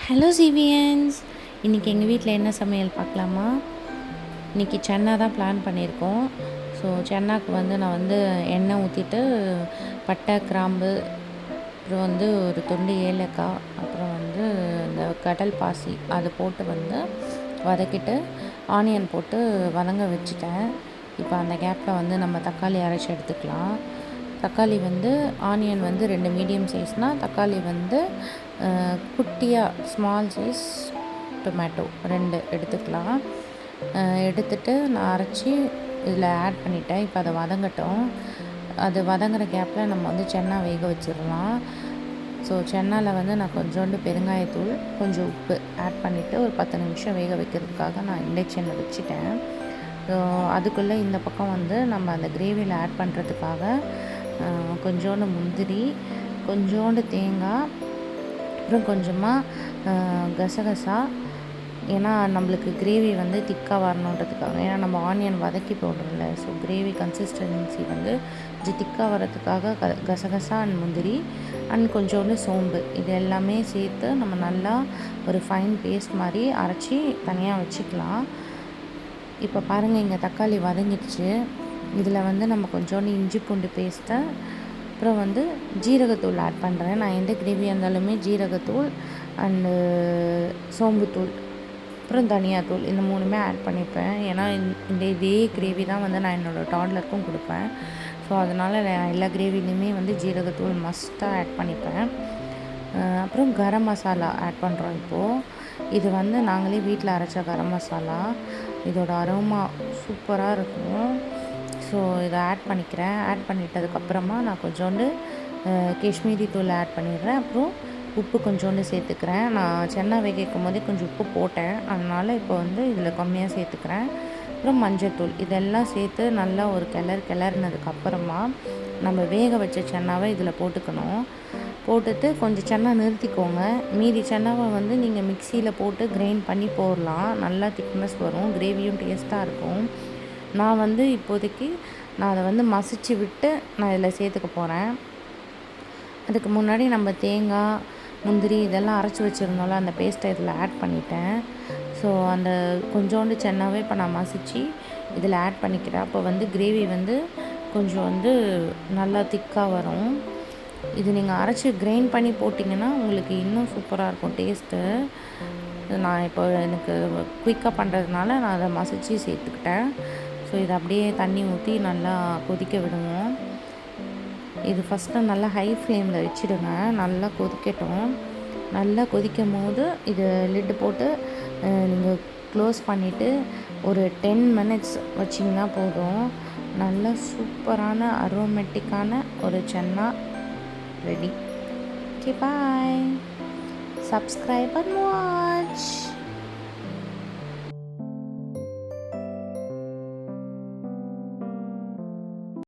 Hello சிவியன்ஸ், இன்றைக்கி எங்கள் வீட்டில் என்ன சமையல் பார்க்கலாமா? இன்றைக்கி சென்னா தான் பிளான் பண்ணியிருக்கோம். ஸோ சென்னாக்கு நான் எண்ணெய் ஊற்றிட்டு பட்டை, கிராம்பு, அப்புறம் ஒரு துண்டு ஏலக்காய், அப்புறம் இந்த கடல் பாசி அதை போட்டு வதக்கிட்டு ஆனியன் போட்டு வதங்க வச்சுட்டேன். இப்போ அந்த கேப்பில் நம்ம தக்காளி அரைச்சி எடுத்துக்கலாம். தக்காளி ஆனியன் 2 மீடியம் சைஸ்னால், தக்காளி குட்டியாக ஸ்மால் சைஸ் டொமேட்டோ 2 எடுத்துக்கலாம். எடுத்துகிட்டு நான் அரைச்சி இதில் ஆட் பண்ணிட்டேன். இப்போ அதை வதங்கட்டும். அது வதங்குற கேப்பில் நம்ம சென்னா வேக வச்சிடலாம். ஸோ சென்னாவில் நான் கொஞ்சோண்டு பெருங்காயத்தூள், கொஞ்சம் உப்பு ஆட் பண்ணிவிட்டு ஒரு 10 நிமிஷம் வேக வைக்கிறதுக்காக நான் இண்டக்ஷனில் வச்சுட்டேன். ஸோ அதுக்குள்ளே இந்த பக்கம் நம்ம அந்த கிரேவியில் ஆட் பண்ணுறதுக்காக கொஞ்சோண்டு முந்திரி, கொஞ்சோண்டு தேங்காய், அப்புறம் கொஞ்சமாக கசகசா, ஏன்னா நம்மளுக்கு கிரேவி திக்காக வரணுன்றதுக்காக. ஏன்னா நம்ம ஆனியன் வதக்கி போடுறோம்ல, ஸோ கிரேவி கன்சிஸ்டன்சி கொஞ்சம் திக்காக வரதுக்காக கசகசா அண்ட் முந்திரி அண்ட் கொஞ்சோண்டு சோம்பு, இது எல்லாமே சேர்த்து நம்ம நல்லா ஒரு ஃபைன் பேஸ்ட் மாதிரி அரைச்சி தனியாக வச்சுக்கலாம். இப்போ பாருங்கள், இங்கே தக்காளி வதங்கிடுச்சு. இதில் நம்ம கொஞ்சோண்டு இஞ்சி பூண்டு பேஸ்ட்டை, அப்புறம் ஜீரகத்தூள் ஆட் பண்ணுறேன். நான் எந்த கிரேவியாக இருந்தாலுமே ஜீரகத்தூள் அண்டு சோம்புத்தூள், அப்புறம் தனியாத்தூள், இந்த 3மே ஆட் பண்ணிப்பேன். ஏன்னா இதே கிரேவி தான் நான் என்னோடய டாட்லருக்கும் கொடுப்பேன். ஸோ அதனால் நான் எல்லா கிரேவிலையுமே ஜீரகத்தூள் மஸ்ட்டாக ஆட் பண்ணிப்பேன். அப்புறம் கரம் மசாலா ஆட் பண்ணுறோம் இப்போது. இது நாங்களே வீட்டில் அரைச்ச கரம் மசாலா. இதோட அரோமா சூப்பராக இருக்கும். ஸோ இதை ஆட் பண்ணிக்கிறேன். ஆட் பண்ணிட்டதுக்கப்புறமா நான் கொஞ்சோண்டு காஷ்மீரி தூள் ஆட் பண்ணிடுறேன். அப்புறம் உப்பு கொஞ்சோண்டு சேர்த்துக்கிறேன். நான் சென்னா வேக வைக்கும் போதே கொஞ்சம் உப்பு போட்டேன், அதனால் இப்போ இதில் கம்மியாக சேர்த்துக்கிறேன். அப்புறம் மஞ்சத்தூள், இதெல்லாம் சேர்த்து நல்லா ஒரு கிளறினதுக்கப்புறமா நம்ம வேக வச்ச சென்னாவை இதில் போட்டுக்கணும். போட்டுட்டு கொஞ்சம் சென்னா நிறுத்திக்கோங்க. மீதி சென்னாவை நீங்கள் மிக்சியில் போட்டு கிரைண்ட் பண்ணி போடலாம். நல்லா திக்னஸ் வரும், கிரேவியும் டேஸ்ட்டாக இருக்கும். நான் இப்போதைக்கு நான் அதை மசிச்சு விட்டு நான் இதில் சேர்த்துக்க போகிறேன். அதுக்கு முன்னாடி நம்ம தேங்காய், முந்திரி இதெல்லாம் அரைச்சி வச்சுருந்தோம்ல, அந்த பேஸ்ட்டை இதில் ஆட் பண்ணிட்டேன். ஸோ அந்த கொஞ்சோண்டு சென்னாவே இப்போ நான் மசிச்சு இதில் ஆட் பண்ணிக்கிறேன். அப்போ கிரேவி கொஞ்சம் நல்லா திக்காக வரும். இது நீங்கள் அரைச்சி கிரைண்ட் பண்ணி போட்டிங்கன்னா உங்களுக்கு இன்னும் சூப்பராக இருக்கும் டேஸ்ட்டு. நான் இப்போ எனக்கு குயிக்காக பண்ணுறதுனால நான் அதை மசிச்சு சேர்த்துக்கிட்டேன். ஸோ இதை அப்படியே தண்ணி ஊற்றி நல்லா கொதிக்க விடுவோம். இது ஃபஸ்ட்டு நல்லா ஹை ஃப்ளேமில் வச்சுடுங்க. நல்லா கொதிக்கட்டும். நல்லா கொதிக்கும் போது இது லிட்டு போட்டு நீங்கள் க்ளோஸ் பண்ணிவிட்டு ஒரு 10 மினிட்ஸ் வச்சிங்கன்னா போதும். நல்ல சூப்பரான அரோமேட்டிக்கான ஒரு chana ready. Okay, bye. Subscribe and watch.